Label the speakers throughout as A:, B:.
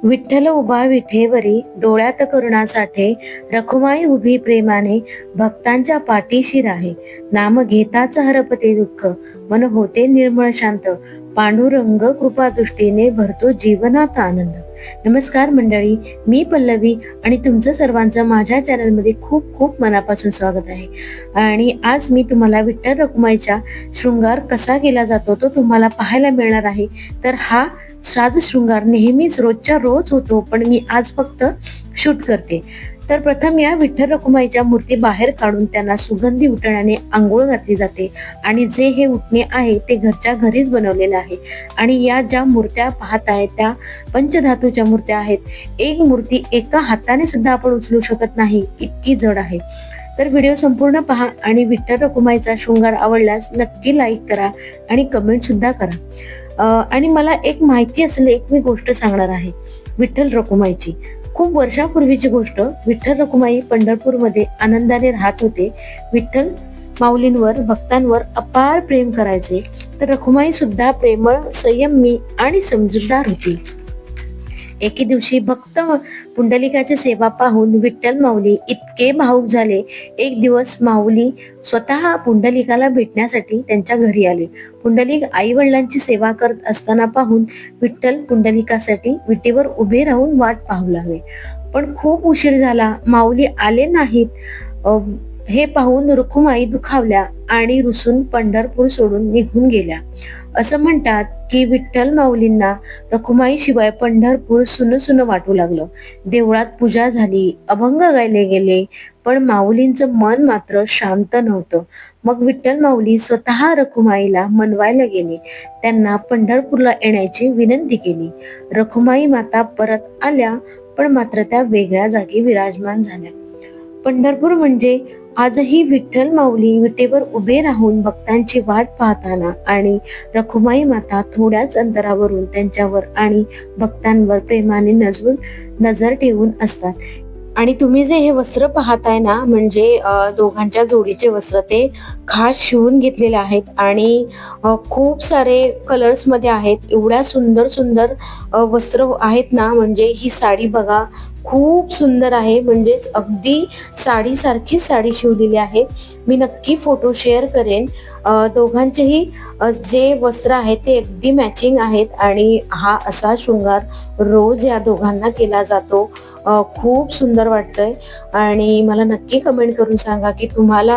A: विठ्ठल उभा विठेवरी, डोळ्यात करुणा साठे, रखुमाई उभी प्रेमाने, भक्तांच्या पाठीशी राहे. नाम घेताच हरपते दुःख, मन होते निर्मळ शांत, पांडुरंग कृपा दृष्टीने भरतो जीवनात आनंद. नमस्कार मंडळी, मी पल्लवी आणि तुमचं सर्वांचं माझ्या चॅनलमध्ये खूप खूप मनापासून स्वागत आहे. आणि आज मी तुम्हाला विठ्ठल रखुमाईचा शृंगार कसा केला जातो तो तुम्हाला पाहायला मिळणार आहे. तर हा साज शृंगार नेहमीच रोजच्या रोज होतो, पण मी आज फक्त शूट करते. तर प्रथम या विठ्ठल रखुमाईच्या मूर्ती बाहेर काढून त्यांना सुगंधी उटण्याने आंघोळ घातली जाते. आणि जे हे उटणे आहे ते घरच्या घरीच बनवलेले आहे. आणि या ज्या मूर्त्या पाहत आहेत त्या पंचधातूच्या मूर्त्या आहेत. एक मूर्ती एका हाताने सुद्धा आपण उचलू शकत नाही, इतकी जड आहे. तर व्हिडिओ संपूर्ण पहा आणि विठ्ठल रखुमाईचा शृंगार आवडल्यास नक्की लाईक करा आणि कमेंट सुद्धा करा. आणि मला एक माहिती असलेली एक मी गोष्ट सांगणार आहे विठ्ठल रखुमाईची. खूप वर्षापूर्वीची गोष्ट. विठ्ठल रखुमाई पंढरपूरमध्ये आनंदाने राहत होते. विठ्ठल माऊलींवर भक्तांवर अपार प्रेम करायचे. तर रखुमाई सुद्धा प्रेमळ, संयमी आणि समजूतदार होती. एके दिवशी भक्त पुंडलिकाची सेवा पाहून विठ्ठल माऊली इतके भावुक झाले. एक दिवस माऊली स्वतः पुंडलिकाला भेटण्यासाठी त्यांच्या घरी आले. पुंडलिक आई वडिलांची सेवा करत असताना पाहून विठ्ठल पुंडलिकासाठी विटेवर उभे राहून वाट पाहू लागले. पण खूप उशीर झाला, माऊली आले नाहीत. हे पाहून रखुमाई दुखावल्या आणि रुसून पंढरपूर सोडून निघून गेल्या. असं म्हणतात की विठ्ठल माऊलींना रखुमाई शिवाय पंढरपूर सुन सुन वाटू लागलं. देवळात पूजा झाली, अभंग गायले गेले, पण माऊलींचं मन मात्र शांत नव्हतं. मग विठ्ठल माऊली स्वतः रखुमाईला मनवायला गेले. त्यांना पंढरपूरला येण्याची विनंती केली. रखुमाई माता परत आल्या, पण मात्र त्या वेगळ्या जागी विराजमान झाल्या. पंढरपूर म्हणजे आजही विठ्ठल माऊली विटेवर उभे राहून भक्तांची वाट पाहताना आणि रखुमाई माता थोड्याच अंतरावरून त्यांच्यावर आणि भक्तांवर प्रेमाने नजर ठेवून असतात. आणि तुम्ही जे हे वस्त्र पाहताय ना, म्हणजे दोघांच्या जोडीचे वस्त्र ते खास शिवून घेतलेले आहेत आणि खूप सारे कलर्स मध्ये आहेत. एवढ्या सुंदर सुंदर वस्त्र आहेत ना, म्हणजे ही साडी बघा खूप सुंदर आहे. म्हणजेच अगदी साडीसारखीच साडी शिवलेली आहे. मी नक्की फोटो शेअर करेन. दोघांचेही जे वस्त्र आहेत ते अगदी मॅचिंग आहेत. आणि हा असा शृंगार रोज या दोघांना केला जातो. खूप सुंदर वाटतंय. आणि मला नक्की कमेंट करून सांगा की तुम्हाला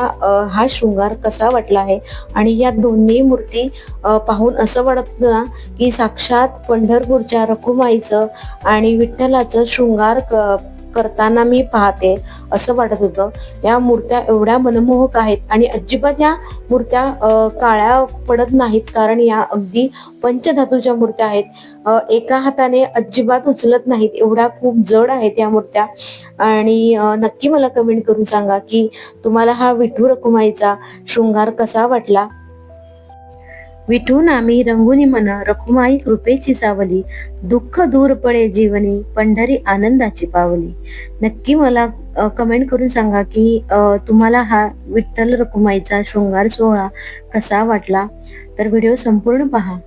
A: हा शृंगार कसा वाटला आहे. आणि या दोन्ही मूर्ती पाहून असं वाटत ना की साक्षात पंढरपूरच्या रखुमाईचं आणि विठ्ठलाचं शृंगार करताना मी पाहते असं वाटत होतं. या मूर्त्या एवढ्या मनमोहक आहेत आणि अजिबात या मूर्त्या काळ्या पडत नाहीत, कारण या अगदी पंचधातूच्या मूर्त्या आहेत. एका हाताने अजिबात उचलत नाहीत, एवढ्या खूप जड आहेत या मूर्त्या. आणि नक्की मला कमेंट करून सांगा की तुम्हाला हा विठू रखुमाईचा शृंगार कसा वाटला. विठू नामी रंगुनी मन, रखुमाई कृपेची सावली, दुःख दूर पळे जीवनी, पंढरी आनंदाची पावली. नक्की मला कमेंट करून सांगा की तुम्हाला हा विठ्ठल रखुमाईचा शृंगार सोहळा कसा वाटला. तर व्हिडिओ संपूर्ण पहा.